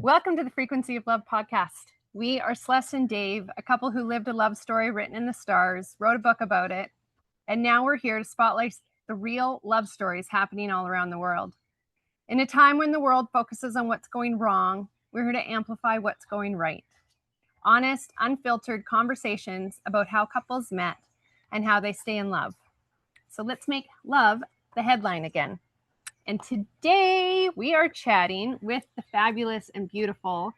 Welcome to the Frequency of Love podcast. We are Celeste and Dave, a couple who lived a love story written in the stars, wrote a book about it, and now we're here to spotlight the real love stories happening all around the world. In a time when the world focuses on what's going wrong, we're here to amplify what's going right. Honest, unfiltered conversations about how couples met and how they stay in love. So let's make love the headline again. And today we are chatting with the fabulous and beautiful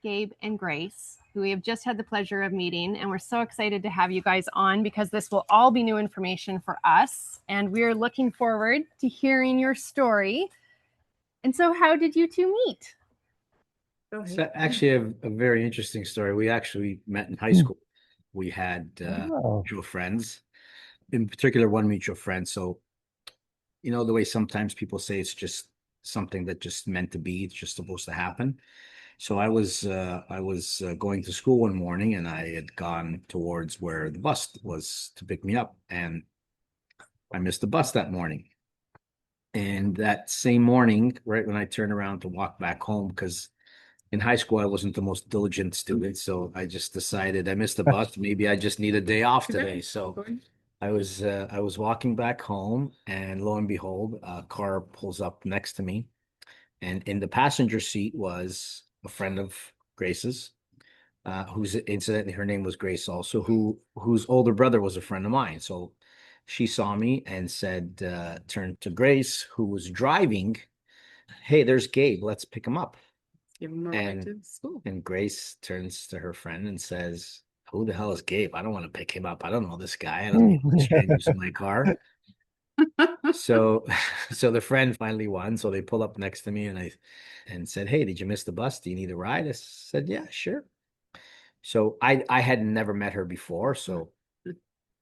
Gabe and Grace, who we have just had the pleasure of meeting. And we're so excited to have you guys on because this will all be new information for us. And we're looking forward to hearing your story. And so how did you two meet? It's actually a very interesting story. We actually met in high school. We had mutual friends, in particular one mutual friend. So, you know, the way sometimes people say it's just something that just meant to be, it's just supposed to happen. So I was going to school one morning, and I had gone towards where the bus was to pick me up, and I missed the bus that morning. And that same morning, right when I turned around to walk back home, because in high school, I wasn't the most diligent student, so I just decided I missed the bus. Maybe I just need a day off today. So I was walking back home, and lo and behold, a car pulls up next to me, and in the passenger seat was a friend of Grace's, whose incidentally her name was Grace also, whose older brother was a friend of mine. So she saw me and said, turned to Grace, who was driving, "Hey, there's Gabe. Let's pick him up." Give him a ride to school. And Grace turns to her friend and says, "Who the hell is Gabe? I don't want to pick him up. I don't know this guy. I don't know the strangers in my car." So the friend finally won. So they pull up next to me, and said, "Hey, did you miss the bus? Do you need a ride?" I said, "Yeah, sure." So I had never met her before. So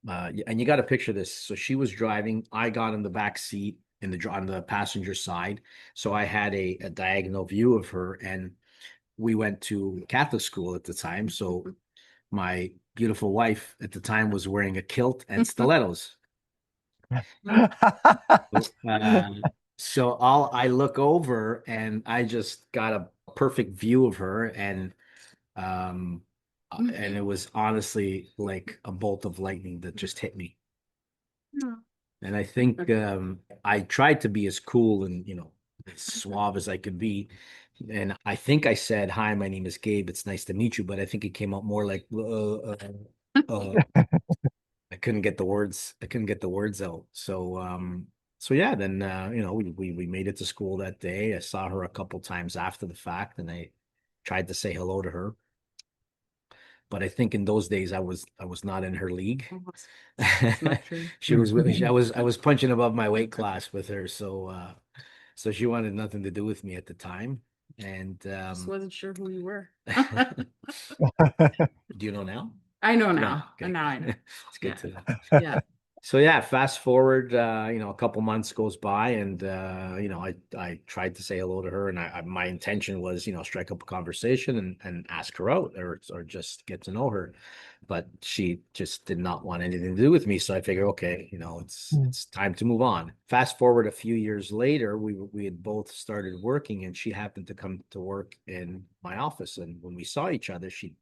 and you got to picture this. So she was driving. I got in the back seat on the passenger side. So I had a diagonal view of her, and we went to Catholic school at the time. So my beautiful wife at the time was wearing a kilt and stilettos. So I look over, and I just got a perfect view of her, and it was honestly like a bolt of lightning that just hit me. And I think I tried to be as cool and, as suave as I could be. And I think I said, "Hi, my name is Gabe. It's nice to meet you." But I think it came out more like, I couldn't get the words. I couldn't get the words out. So yeah, then, we made it to school that day. I saw her a couple times after the fact, and I tried to say hello to her. But I think in those days I was not in her league. That's not true. I was punching above my weight class with her, so she wanted nothing to do with me at the time. And Just wasn't sure who you were. do you know now? I know now. No, okay. And now I know. It's good to know. Yeah. So yeah, fast forward, a couple months goes by, and I tried to say hello to her, and my intention was, strike up a conversation and ask her out, or just get to know her, but she just did not want anything to do with me. So I figured, okay, it's time to move on. Fast forward a few years later, we had both started working, and she happened to come to work in my office, and when we saw each other, she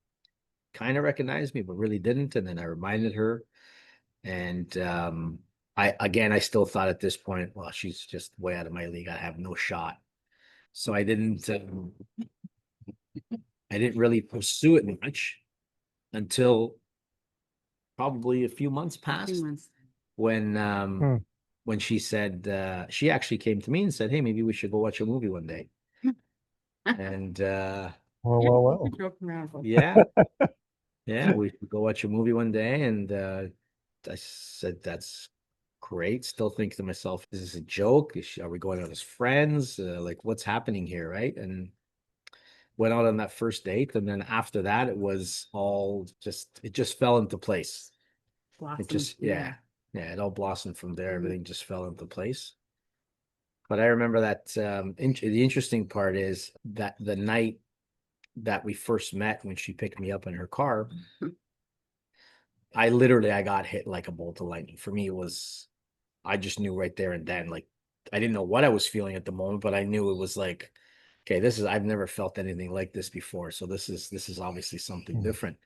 kind of recognized me, but really didn't, and then I reminded her. And I still thought at this point, well, she's just way out of my league. I have no shot. So I didn't really pursue it much until probably a few months passed. When she said, she actually came to me and said, "Hey, maybe we should go watch a movie one day." And well. Yeah, we could go watch a movie one day, and I said, "That's great." Still think to myself, "Is this a joke? Are we going out as friends? Like, what's happening here?" Right? And went out on that first date, and then after that, it was all it just fell into place. Blossom. It just it all blossomed from there. Everything just fell into place. But I remember that the interesting part is that the night that we first met, when she picked me up in her car, I got hit like a bolt of lightning. For me, I just knew right there and then, like, I didn't know what I was feeling at the moment, but I knew it was like okay, I've never felt anything like this before. So this is obviously something different.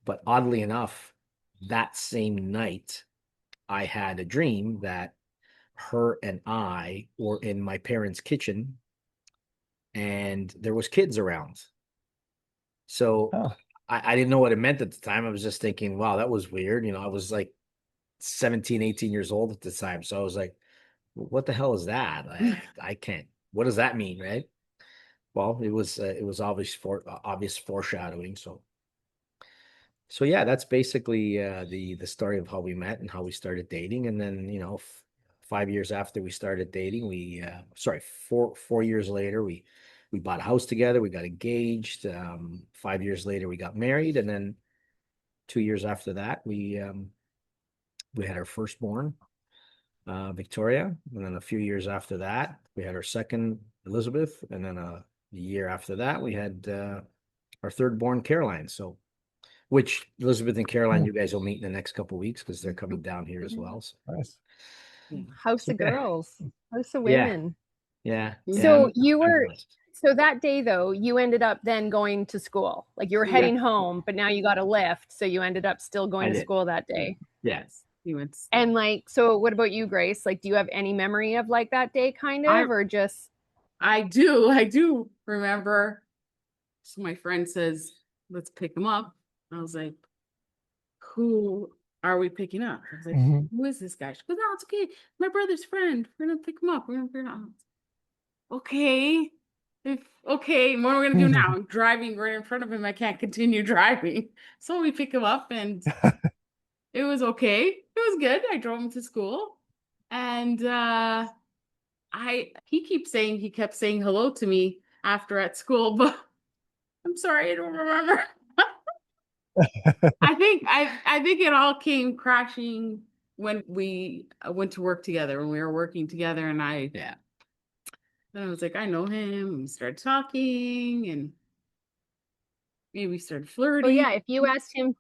But oddly enough, that same night, I had a dream that her and I were in my parents' kitchen and there was kids around. So I didn't know what it meant at the time. I was just thinking, wow, that was weird. I was like 17, 18 years old at the time. So I was like, what the hell is that? I can't, what does that mean? Right. Well, it was obvious foreshadowing. So yeah, that's basically the story of how we met and how we started dating. And then 5 years after we started dating, 4 years later, we bought a house together. We got engaged. 5 years later, we got married, and then 2 years after that, we had our firstborn, Victoria, and then a few years after that, we had our second, Elizabeth, and then a year after that, we had our third born, Caroline. So, which Elizabeth and Caroline, you guys will meet in the next couple of weeks because they're coming down here as well. So. Nice. House of girls, house of Yeah. women. Yeah. So so that day though, you ended up then going to school. Like you were heading home, but now you got a lift, so you ended up still going to school that day. Yes. And like, so what about you, Grace? Like, do you have any memory of like that day kind of, or just? I do remember. So my friend says, let's pick him up. I was like, who are we picking up? I was like, who is this guy? She goes, no, it's okay. My brother's friend. We're gonna pick him up. We're gonna okay. Okay, what are we gonna do now? I'm driving right in front of him. I can't continue driving. So we pick him up and it was okay. It was good. I drove him to school. And he kept saying hello to me after at school, but I'm sorry, I don't remember. I think it all came crashing when we went to work together, when we were working together, and then I was like, I know him, and we started talking, and maybe we started flirting. Oh yeah, if you asked him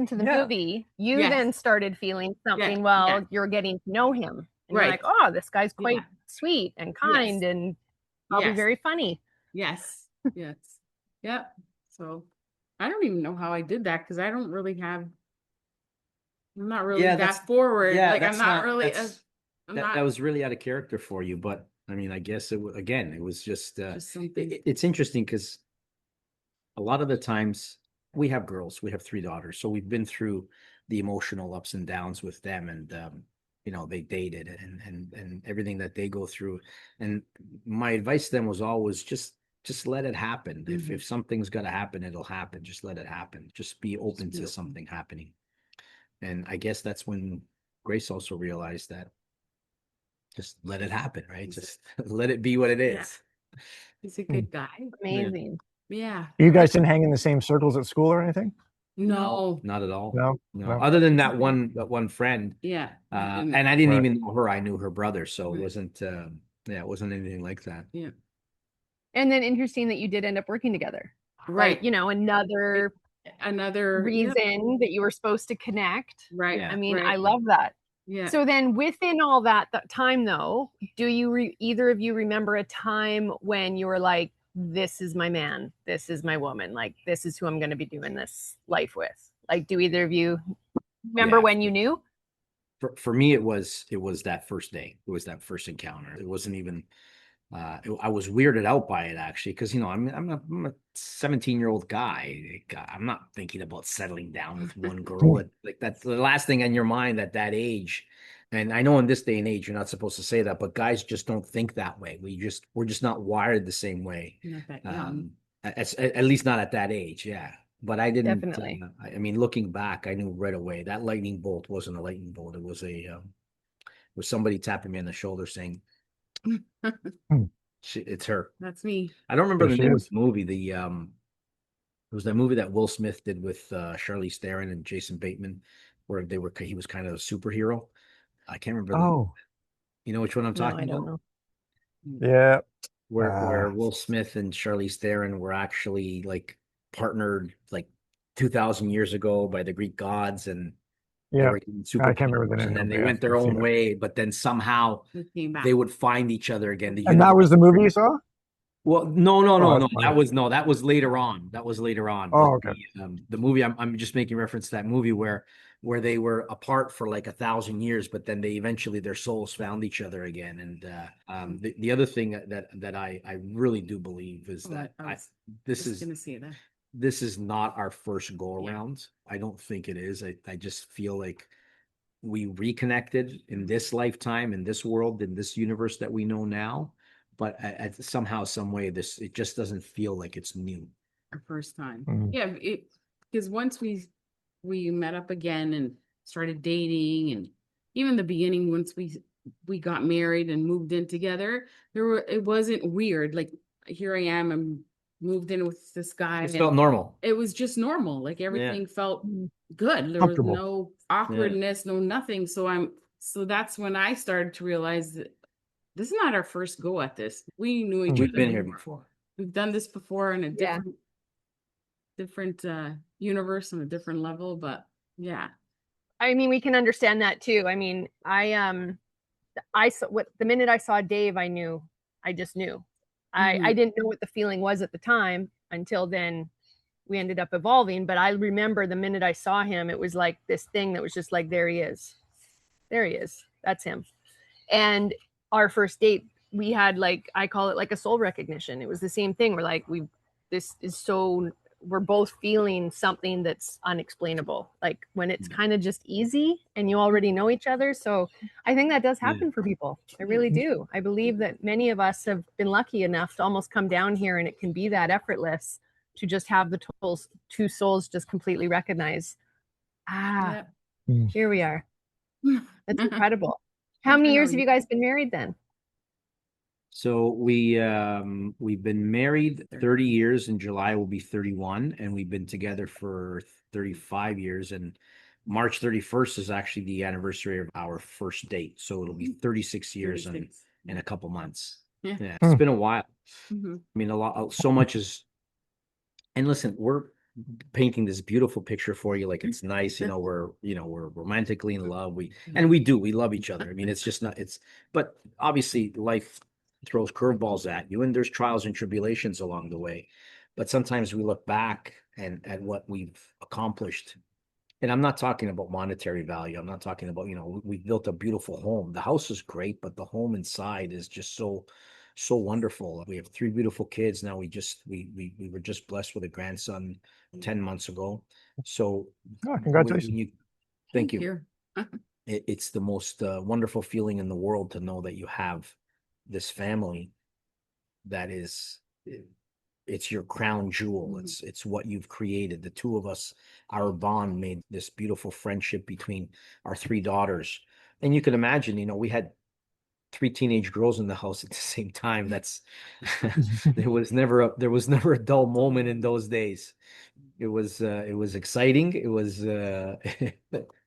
to the movie, you then started feeling something while you're getting to know him. And you're like, oh, this guy's quite sweet and kind and probably very funny. Yes. Yep. So I don't even know how I did that because I'm not really that forward. Yeah, like I'm not really. That was really out of character for you, but I mean, I guess it was just something. It's interesting because a lot of the times we have girls, we have 3 daughters, so we've been through the emotional ups and downs with them, and they dated and everything that they go through. And my advice to them was always just let it happen. If something's got to happen, it'll happen. Just let it happen. Just be open to something happening. And I guess that's when Grace also realized that just let it happen, right? Just let it be what it is. He's a good guy. Amazing. Yeah. You guys didn't hang in the same circles at school or anything? No, not at all. No. Other than that one friend. Yeah. And I didn't even know her. I knew her brother, so it wasn't. It wasn't anything like that. Yeah. And then interesting that you did end up working together. Right. Like, another reason that you were supposed to connect. Right. I mean, I love that. Yeah. So then within all that time though, do you either of you remember a time when you were like, this is my man, this is my woman, like this is who I'm going to be doing this life with? Like, do either of you remember when you knew? For me, it was that first day. It was that first encounter. It wasn't even. I was weirded out by it actually, because I'm a 17-year-old guy. I'm not thinking about settling down with one girl. Like that's the last thing on your mind at that age. And I know in this day and age you're not supposed to say that, but guys just don't think that way. We're just not wired the same way. Not that young. At least not at that age. Yeah. But I didn't. Definitely. I mean, looking back, I knew right away that lightning bolt wasn't a lightning bolt. It was somebody tapping me on the shoulder saying, it's her. That's me. I don't remember the name of the movie. It was that movie that Will Smith did with Charlize Theron and Jason Bateman, where he was kind of a superhero. I can't remember. You know which one I'm talking about? I don't know. Yeah. Where Will Smith and Charlize Theron were actually like partnered like 2,000 years ago by the Greek gods, and I can't remember the name. And then they went their own way, but then somehow they would find each other again. And that was the movie you saw? Well, no. That's funny. That was later on. That was later on. Oh, But okay. the movie, I'm just making reference to that movie where they were apart for like 1,000 years, but then they eventually their souls found each other again. And the other thing that I really do believe is that this is gonna say that. this is not our first go around. I don't think it is. I just feel like we reconnected in this lifetime, in this world, in this universe that we know now. But somehow, some way, it just doesn't feel like it's new. Our first time. Mm. Yeah, because once we met up again and started dating, and even the beginning, once we got married and moved in together, it wasn't weird. Like, here I am, I'm moved in with this guy. It felt normal. It was just normal. Like, everything felt good. There was no awkwardness, no nothing. So that's when I started to realize that this is not our first go at this. We knew each other. We've been here before. We've done this before in a different universe on a different level, but yeah. I mean, we can understand that too. I mean, I saw the minute I saw Dave, I just knew. I didn't know what the feeling was at the time until then we ended up evolving. But I remember the minute I saw him, it was like this thing that was just like, there he is. There he is. That's him. And our first date, we had like, I call it like a soul recognition. It was the same thing. We're like, we're both feeling something that's unexplainable. Like when it's kind of just easy and you already know each other. So I think that does happen for people. I really do. I believe that many of us have been lucky enough to almost come down here and it can be that effortless to just have the two souls just completely recognize, here we are. That's incredible. How many years have you guys been married then? So we've been married 30 years. In July will be 31, and we've been together for 35 years. And March 31st is actually the anniversary of our first date. So it'll be 36 years in a couple months. Yeah, it's been a while. I mean, so much is. And listen, we're painting this beautiful picture for you, like it's nice, we're romantically in love. We love each other. I mean, it's just not. But obviously, life throws curveballs at you, and there's trials and tribulations along the way. But sometimes we look back and at what we've accomplished. And I'm not talking about monetary value. I'm not talking about, we've built a beautiful home. The house is great, but the home inside is just so wonderful. We have 3 beautiful kids. Now we were just blessed with a grandson 10 months ago. So congratulations. Thank you. It's the most wonderful feeling in the world to know that you have this family that is, it's your crown jewel. It's what you've created. The two of us, our bond made this beautiful friendship between our 3 daughters. And you can imagine, we had 3 teenage girls in the house at the same time. That's there was never a dull moment in those days. It was exciting. It was it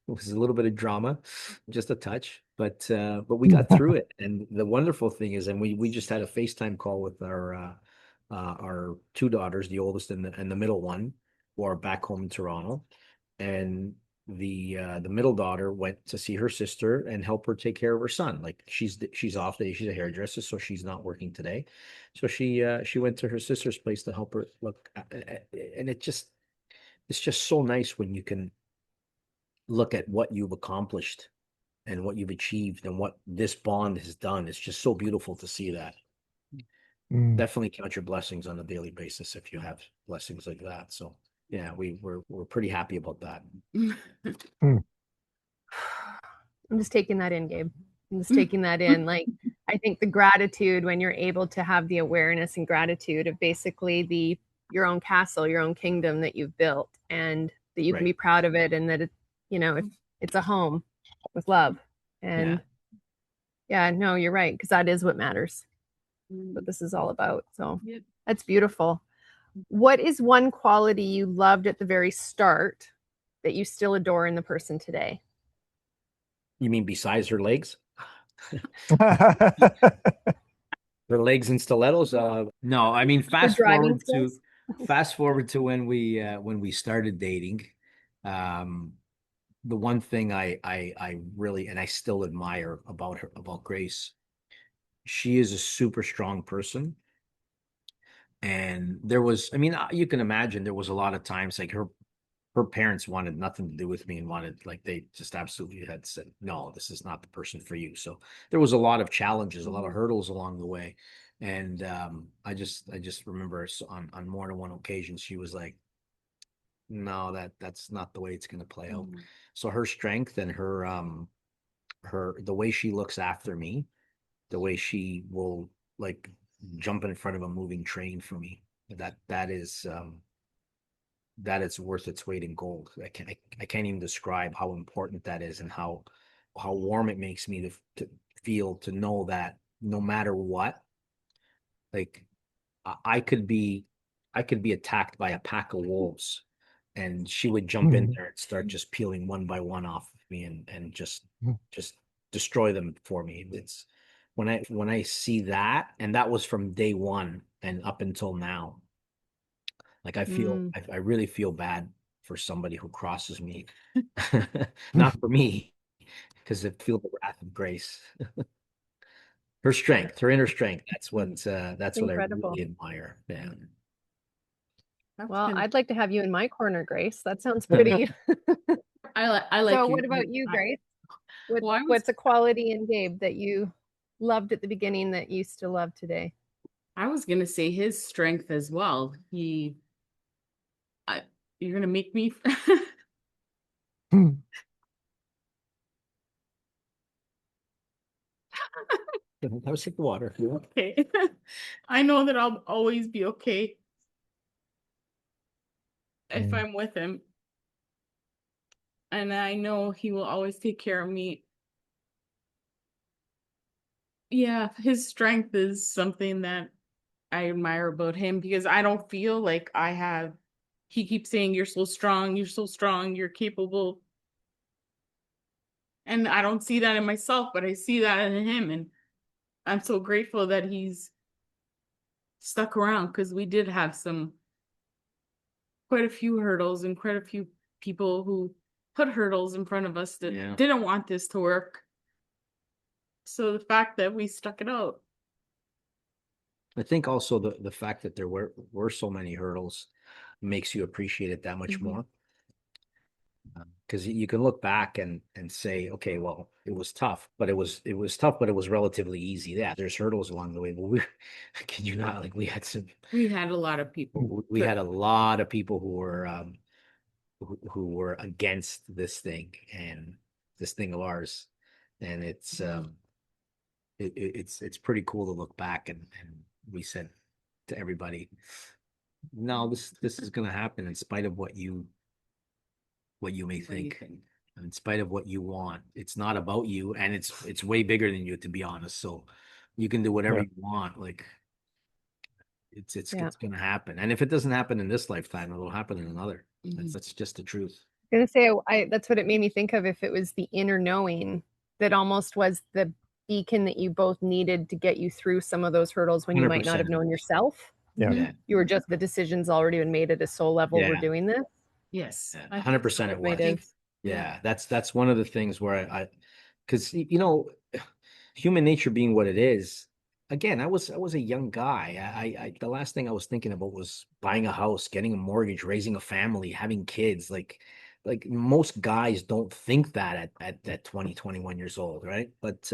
was a little bit of drama, just a touch, but we got through it. And the wonderful thing is, and we just had a FaceTime call with our 2 daughters, the oldest and the middle one, who are back home in Toronto, and the middle daughter went to see her sister and help her take care of her son. Like she's off today. She's a hairdresser, so she's not working today. So she went to her sister's place to help her look, and it's just so nice when you can look at what you've accomplished and what you've achieved and what this bond has done. It's just so beautiful to see that. Definitely count your blessings on a daily basis if you have blessings like that. So yeah, we're pretty happy about that. I'm just taking that in, Gabe. I'm just taking that in. Like, I think the gratitude, when you're able to have the awareness and gratitude of basically your own castle, your own kingdom that you've built, and that you can be proud of it, and that it's a home with love. And no, you're right, because that is what matters. What this is all about. So that's beautiful. What is one quality you loved at the very start that you still adore in the person today? You mean besides her legs? Her legs and stilettos? No, I mean fast forward to when we started dating. The one thing I really, and I still admire about Grace, she is a super strong person. And there was, I mean, you can imagine there was a lot of times like her parents wanted nothing to do with me and wanted, like, they just absolutely had said, no, this is not the person for you. So there was a lot of challenges, a lot of hurdles along the way. And I just remember on more than one occasion, she was like, no, that's not the way it's going to play out. So her strength and the way she looks after me, the way she will like jump in front of a moving train for me, that is that it's worth its weight in gold. I can't even describe how important that is, and how warm it makes me to feel, to know that no matter what, like I could be attacked by a pack of wolves, and she would jump in there and start just peeling one by one off of me, and just destroy them for me. It's when I see that, and that was from day one and up until now. Like I really feel bad for somebody who crosses me. Not for me, because I feel the wrath of Grace. Her strength, her inner strength. That's what I really admire. Yeah. Well, I'd like to have you in my corner, Grace. That sounds pretty. I like So you. what about you, Grace? What's a quality in Gabe that you loved at the beginning that you still love today? I was gonna say his strength as well. You're gonna make me. Have a sip of water. Okay. I know that I'll always be okay if I'm with him. And I know he will always take care of me. Yeah, his strength is something that I admire about him, because I don't feel like I have. He keeps saying, you're so strong, you're capable. And I don't see that in myself, but I see that in him. And I'm so grateful that he's stuck around, because we did have quite a few hurdles and quite a few people who put hurdles in front of us that didn't want this to work. So the fact that we stuck it out. I think also the fact that there were so many hurdles makes you appreciate it that much more. Because you can look back and say, okay, well, it was tough, but it was tough, but it was relatively easy. Yeah, there's hurdles along the way, but can you not, like, we had a lot of people. We had a lot of people who were against this thing of ours, and it's it's pretty cool to look back, and we said to everybody, no, this is going to happen in spite of what you may think, in spite of what you want. It's not about you, and it's way bigger than you, to be honest. So you can do whatever you want. Like it's going to happen, and if it doesn't happen in this lifetime, it'll happen in another. That's just the truth. I'm gonna say, that's what it made me think of. If it was the inner knowing that almost was the beacon that you both needed to get you through some of those hurdles when you might not have known yourself. Yeah. You were just, the decisions already been made at a soul level. We're doing this. Yes, 100% it was. Yeah, that's one of the things where I because human nature being what it is. Again, I was a young guy. I the last thing I was thinking about was buying a house, getting a mortgage, raising a family, having kids. Like most guys don't think that at 20, 21 years old, right? But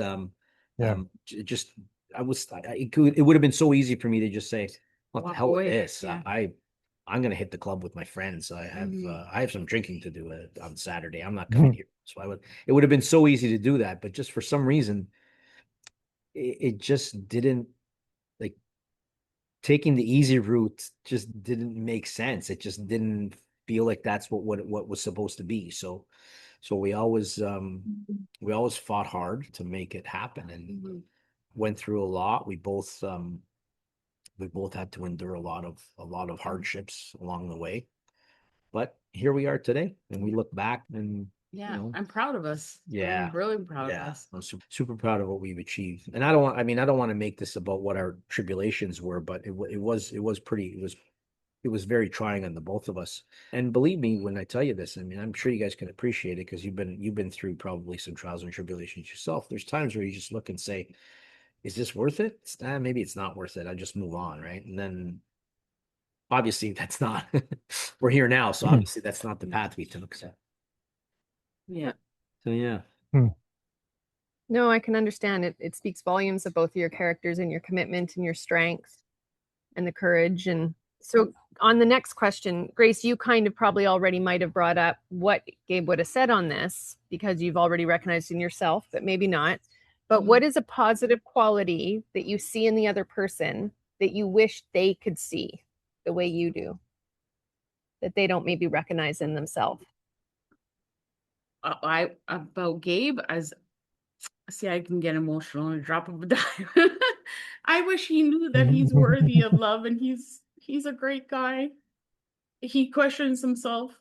just it would have been so easy for me to just say, what the hell with this? I'm gonna hit the club with my friends. I have some drinking to do on Saturday. I'm not coming here. So it would have been so easy to do that, but just for some reason, it just didn't, like, taking the easy route just didn't make sense. It just didn't feel like that's what was supposed to be. So we always fought hard to make it happen, and went through a lot. We both had to endure a lot of hardships along the way, but here we are today, and we look back and I'm proud of us. I'm really proud of us. I'm super proud of what we've achieved. And I don't want to make this about what our tribulations were, but it was very trying on the both of us. And believe me when I tell you this, I mean, I'm sure you guys can appreciate it, because you've been through probably some trials and tribulations yourself. There's times where you just look and say, is this worth it? Maybe it's not worth it. I just move on, right? And then obviously that's not, we're here now. So obviously that's not the path we took. So Yeah. yeah. No, I can understand it. It speaks volumes of both of your characters and your commitment and your strength and the courage. And so on the next question, Grace, you kind of probably already might have brought up what Gabe would have said on this because you've already recognized in yourself, but maybe not. But what is a positive quality that you see in the other person that you wish they could see the way you do, that they don't maybe recognize in themselves? About Gabe, as see, I can get emotional in a drop of a dime. I wish he knew that he's worthy of love, and he's a great guy. He questions himself,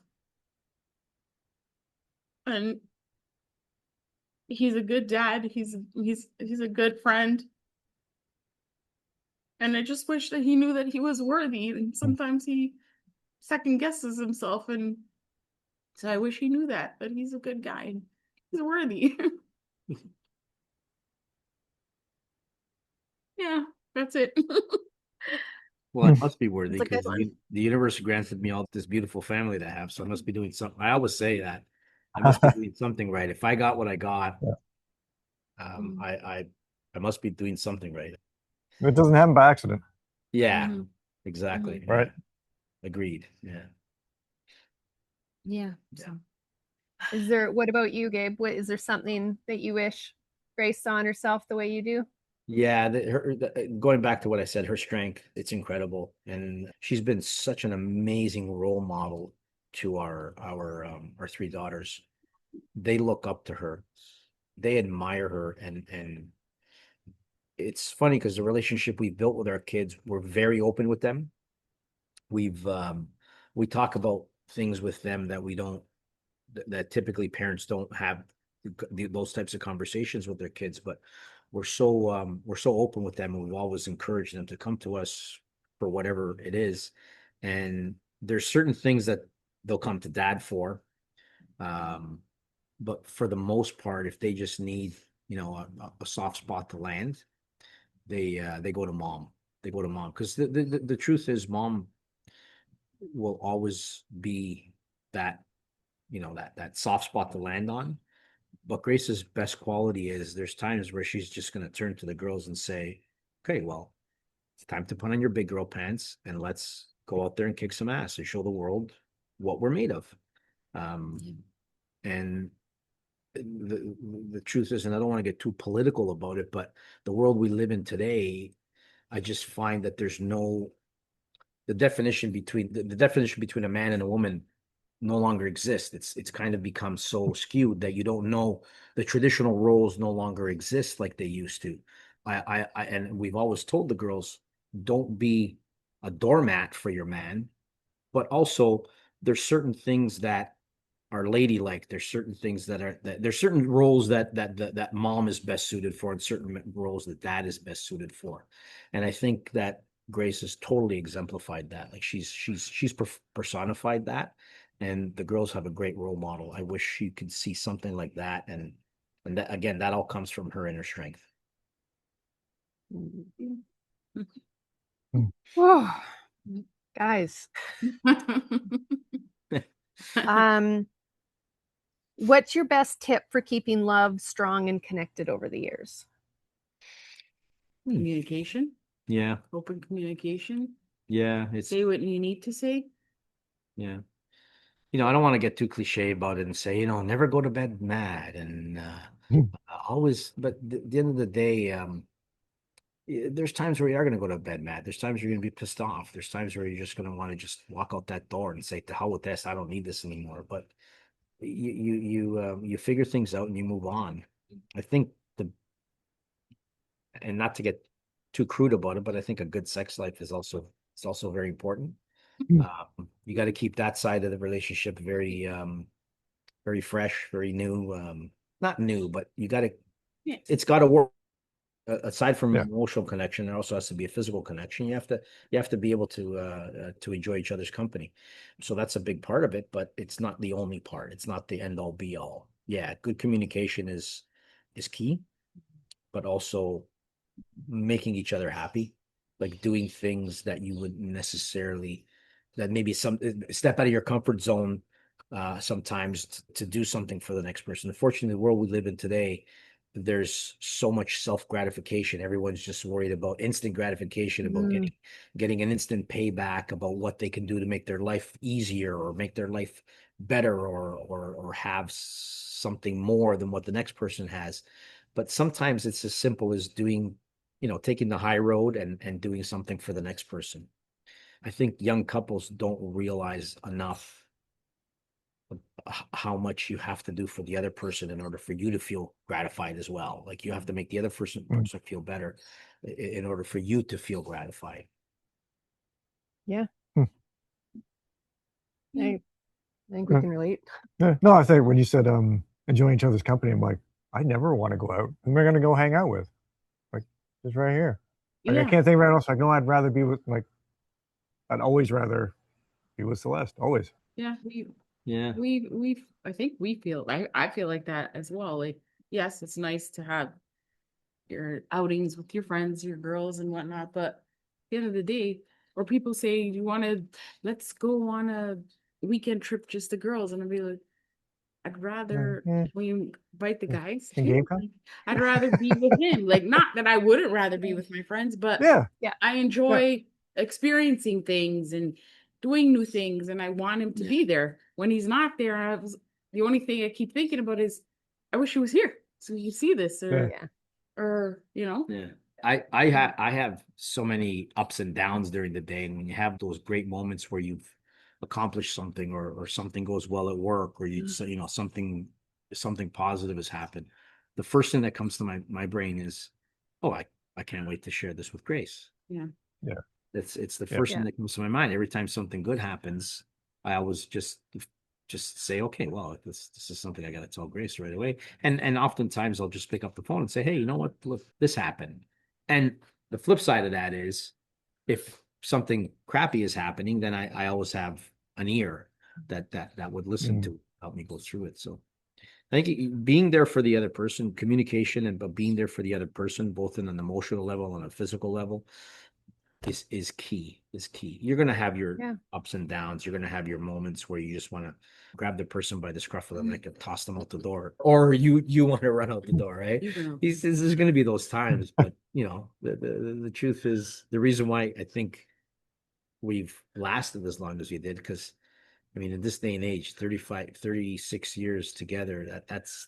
and he's a good dad. He's a good friend, and I just wish that he knew that he was worthy. And sometimes he second guesses himself, and so I wish he knew that he's a good guy. And he's worthy. Yeah, that's it. Well, it must be worthy It's a good because one. the universe granted me all this beautiful family to have. So I must be doing something. I always say that I must be doing something right. If I got what I got, I must be doing something right. It doesn't happen by accident. Yeah, exactly. Right. Yeah. Agreed. Yeah. Yeah. What about you, Gabe? Is there something that you wish Grace saw in herself the way you do? Yeah, going back to what I said, her strength, it's incredible. And she's been such an amazing role model to our three daughters. They look up to her. They admire her. And it's funny because the relationship we built with our kids, we're very open with them. We talk about things with them that we don't, that typically parents don't have those types of conversations with their kids, but we're so open with them, and we've always encouraged them to come to us for whatever it is. And there's certain things that they'll come to dad for, but for the most part, if they just need a soft spot to land, they go to mom. They go to mom because the truth is, mom will always be that that soft spot to land on. But Grace's best quality is there's times where she's just going to turn to the girls and say, okay, well, it's time to put on your big girl pants and let's go out there and kick some ass and show the world what we're made of. And the truth is, and I don't want to get too political about it, but the world we live in today, I just find that there's the definition between a man and a woman no longer exists. It's kind of become so skewed that you don't know, the traditional roles no longer exist like they used to. And we've always told the girls, don't be a doormat for your man, but also there's certain things that are ladylike. There's certain things there's certain roles that mom is best suited for, and certain roles that dad is best suited for. And I think that Grace has totally exemplified that. Like she's personified that, and the girls have a great role model. I wish she could see something like that, and that, again, that all comes from her inner strength. Whoa, guys. What's your best tip for keeping love strong and connected over the years? Communication. Yeah. Open communication. Yeah. Say what you need to say. Yeah. I don't want to get too cliche about it and say, never go to bed mad and always, but at the end of the day, there's times where you are going to go to bed mad. There's times you're going to be pissed off. There's times where you're just going to want to just walk out that door and say, to hell with this. I don't need this anymore. But you figure things out and you move on. I think and not to get too crude about it, but I think a good sex life is also very important. You got to keep that side of the relationship very very fresh, very new. Not new, but it's got to work. Aside from emotional connection, there also has to be a physical connection. You have to be able to enjoy each other's company. So that's a big part of it, but it's not the only part. It's not the end all be all. Yeah, good communication is key, but also making each other happy, like doing things that you wouldn't necessarily that maybe some step out of your comfort zone sometimes to do something for the next person. Unfortunately, the world we live in today, there's so much self-gratification. Everyone's just worried about instant gratification, about getting an instant payback, about what they can do to make their life easier or make their life better or have something more than what the next person has. But sometimes it's as simple as doing, taking the high road and doing something for the next person. I think young couples don't realize enough how much you have to do for the other person in order for you to feel gratified as well. Like you have to make the other person feel better in order for you to feel gratified. Yeah. I think we can relate. Yeah. No, I think when you said enjoying each other's company, I'm like, I never want to go out. Who am I going to go hang out with? Like, just right here. Like, I can't think of anyone else. I know I'd rather be with, like, I'd always rather be with Celeste. Always. Yeah. I think I feel like that as well. Like, yes, it's nice to have your outings with your friends, your girls and whatnot, but at the end of the day, or people say, let's go on a weekend trip, just the girls. And I'd be like, I'd rather when you invite the guys, I'd rather be with him. Like, not that I wouldn't rather be with my friends, but I enjoy experiencing things and doing new things, and I want him to be there. When he's not there, the only thing I keep thinking about is, I wish he was here so you see this, or I have so many ups and downs during the day, and when you have those great moments where you've accomplished something or something goes well at work, or something positive has happened, the first thing that comes to my brain is, I can't wait to share this with Grace. It's the first thing that comes to my mind. Every time something good happens, I always just say, okay, well, this is something I got to tell Grace right away. And oftentimes I'll just pick up the phone and say, hey, you know what? Look, this happened. And the flip side of that is, if something crappy is happening, then I always have an ear that would listen to help me go through it. So I think being there for the other person, communication, but being there for the other person, both in an emotional level and a physical level, is key. You're going to have your ups and downs. You're going to have your moments where you just want to grab the person by the scruff of the neck and toss them out the door, or you want to run out the door, right? There's going to be those times, but the truth is, the reason why I think we've lasted as long as we did, because I mean, in this day and age, 36 years together, that's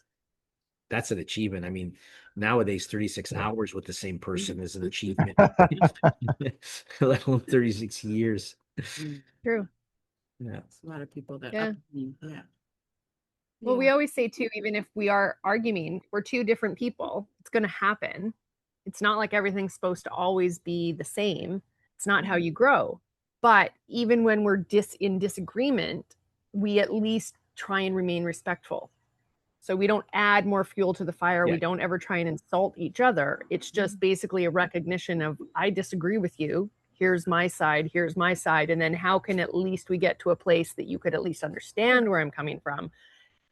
an achievement. I mean, nowadays, 36 hours with the same person is an achievement, let alone 36 years. True. Yeah. It's a lot of people that. Well, we always say too, even if we are arguing, we're two different people. It's going to happen. It's not like everything's supposed to always be the same. It's not how you grow. But even when we're in disagreement, we at least try and remain respectful. So we don't add more fuel to the fire. We don't ever try and insult each other. It's just basically a recognition of, I disagree with you. Here's my side. Here's my side. And then how can at least we get to a place that you could at least understand where I'm coming from,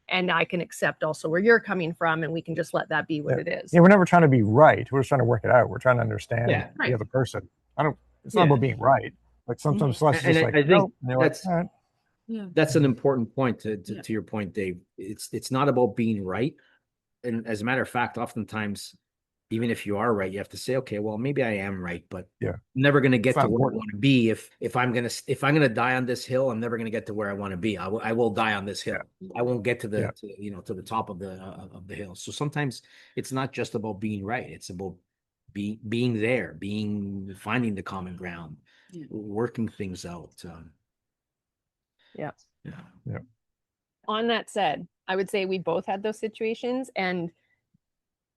and I can accept also where you're coming from, and we can just let that be what it is. Yeah, we're never trying to be right. We're just trying to work it out. We're trying to understand the other person. It's not about being right. Like sometimes Celeste is just like, I think that's an right. important point to your point, Dave. It's not about being right. And as a matter of fact, oftentimes, even if you are right, you have to say, okay, well, maybe I am right, but I'm never going to get to where I want to be. If I'm gonna die on this hill, I'm never going to get to where I want to be. I will die on this hill. I won't get to the to the top of the hill. So sometimes it's not just about being right. It's about being there, finding the common ground, working things out. Yeah. On that said, I would say we both had those situations, and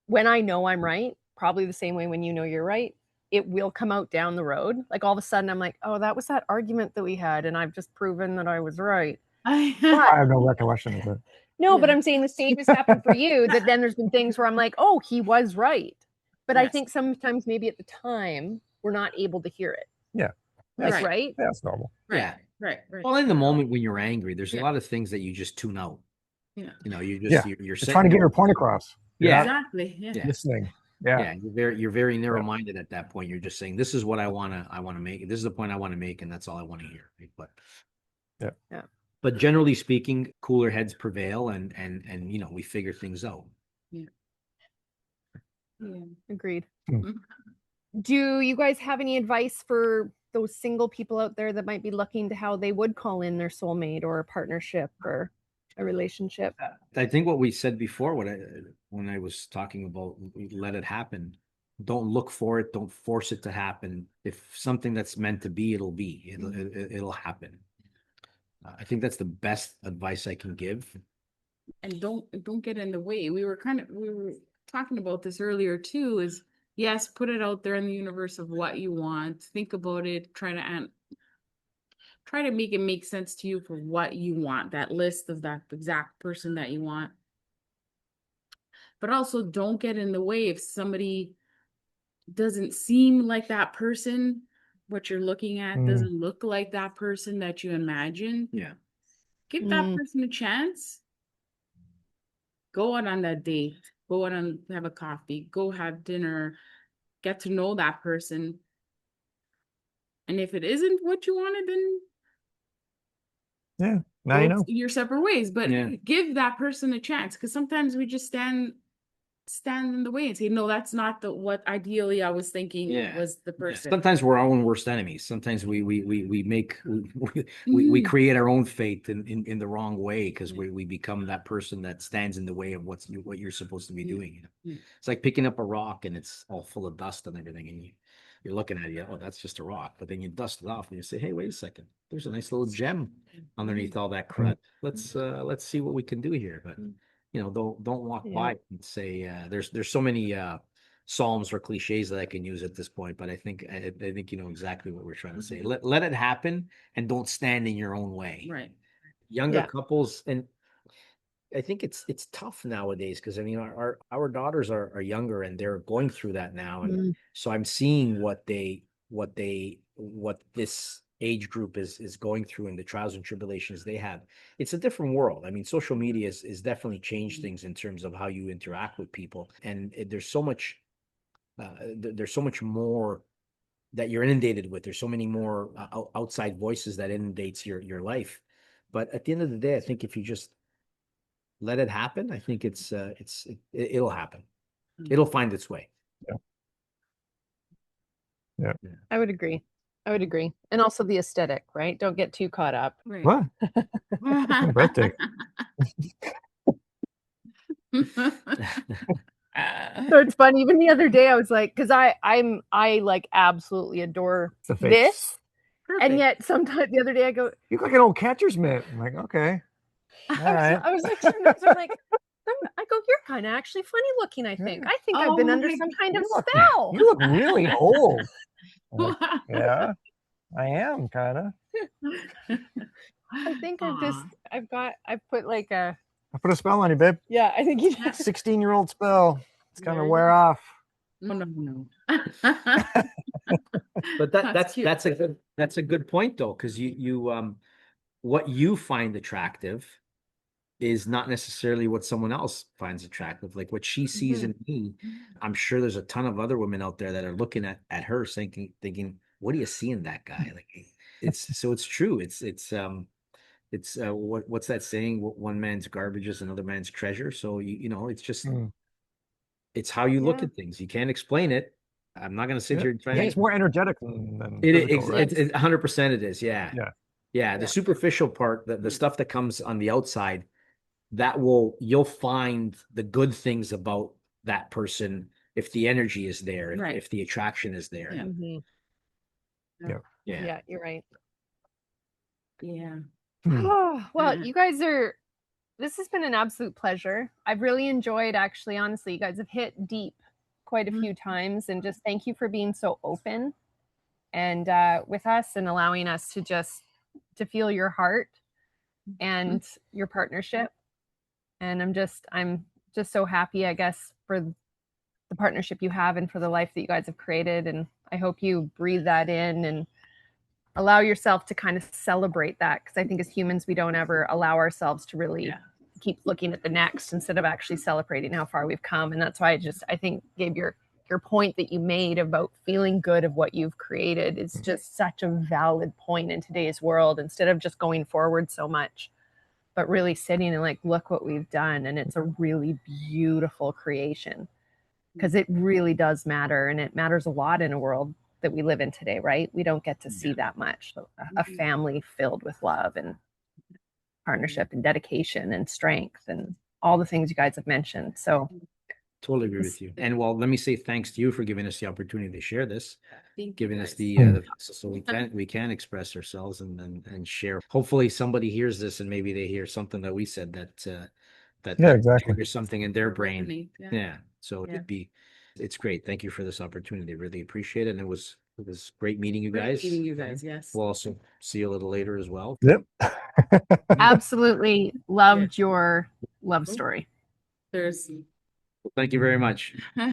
when I know I'm right, probably the same way when you know you're right, it will come out down the road. Like all of a sudden I'm like, oh, that was that argument that we had, and I've just proven that I was right. I have no recollection of it. No, but I'm saying the same has happened for you, that then there's been things where I'm like, oh, he was right. But I think sometimes maybe at the time we're not able to hear it. Yeah. Right? That's normal. Right. Well, in the moment when you're angry, there's a lot of things that you just tune out. You're trying to get your point across. Yeah, exactly. Listening. Yeah. You're very narrow-minded at that point. You're just saying, this is what I want to make. This is the point I want to make, and that's all I want to hear. Right? But generally speaking, cooler heads prevail, and we figure things out. Yeah. Agreed. Do you guys have any advice for those single people out there that might be looking to how they would call in their soulmate or a partnership or a relationship? I think what we said before, when I was talking about let it happen, don't look for it, don't force it to happen. If something that's meant to be, it'll be. It'll happen. I think that's the best advice I can give. And don't get in the way. We were talking about this earlier too, is yes, put it out there in the universe of what you want. Think about it. Try to make it make sense to you for what you want, that list of that exact person that you want. But also don't get in the way if somebody doesn't seem like that person, what you're looking at doesn't look like that person that you imagine. Yeah. Give that person a chance. Go out on that date. Go out and have a coffee. Go have dinner. Get to know that person. And if it isn't what you wanted, then now you know. Your separate ways. But give that person a chance, because sometimes we just stand in the way and say, no, that's not what ideally I was thinking was the person. Sometimes we're our own worst enemies. Sometimes we create our own fate in the wrong way, because we become that person that stands in the way of what you're supposed to be doing. It's like picking up a rock and it's all full of dust and everything, and you're looking at it, oh, that's just a rock. But then you dust it off and you say, hey, wait a second, there's a nice little gem underneath all that crud. Let's see what we can do here. But don't walk by and say, there's so many psalms or cliches that I can use at this point, but I think you know exactly what we're trying to say. Let it happen, and don't stand in your own way. Right. Younger couples, and I think it's tough nowadays, because I mean our daughters are younger and they're going through that now, and so I'm seeing what this age group is going through and the trials and tribulations they have. It's a different world. I mean, social media is definitely changed things in terms of how you interact with people, and there's so much more that you're inundated with. There's so many more outside voices that inundates your life. But at the end of the day, I think if you just let it happen, I think it'll happen. It'll find its way. Yeah. I would agree. And also the aesthetic, right? Don't get too caught up. Right. What? Breathtaking. So it's funny. Even the other day, I was like, because I like absolutely adore this, and yet sometimes the other day I go, you look like an old catcher's mitt. I'm like, okay, all right. I was like, sometimes I'm like, I go, you're kind of actually funny looking. I think I've been under some kind of spell. You look really old. Like, yeah, I am kind of. I think I've put like a. I put a spell on you, babe. Yeah, I think you did. 16-year-old spell. It's gonna wear off. No. But that's a good point though, because you what you find attractive is not necessarily what someone else finds attractive. Like what she sees in me, I'm sure there's a ton of other women out there that are looking at her thinking, what do you see in that guy? Like it's true. It's what's that saying? One man's garbage is another man's treasure. So it's just it's how you look at things. You can't explain it. I'm not going to sit here and try. It's more energetic than physical, right? It's 100%. It is. Yeah. The superficial part, the stuff that comes on the outside, you'll find the good things about that person if the energy is there, if the attraction is there. Yeah, you're right. Yeah. Well, you guys this has been an absolute pleasure. I've really enjoyed, actually, honestly. You guys have hit deep quite a few times, and just thank you for being so open and with us and allowing us to feel your heart and your partnership. And I'm just so happy, I guess, for the partnership you have and for the life that you guys have created. And I hope you breathe that in and allow yourself to kind of celebrate that. Because I think as humans, we don't ever allow ourselves to really keep looking at the next instead of actually celebrating how far we've come. And that's why I think, Gabe, your point that you made about feeling good of what you've created is just such a valid point in today's world. Instead of just going forward so much, but really sitting and like, look what we've done. And it's a really beautiful creation, because it really does matter. And it matters a lot in a world that we live in today, right? We don't get to see that much. A family filled with love and partnership and dedication and strength and all the things you guys have mentioned. So totally agree with you. And well, let me say thanks to you for giving us the opportunity to share this, giving us the so we can express ourselves and share. Hopefully somebody hears this and maybe they hear something that we said that exactly, triggers something in their brain. So it's great. Thank you for this opportunity. Really appreciate it. And it was great meeting you guys. Meeting you guys, yes. We'll also see you a little later as well. Yep. absolutely loved your love story. There's Thank you very much.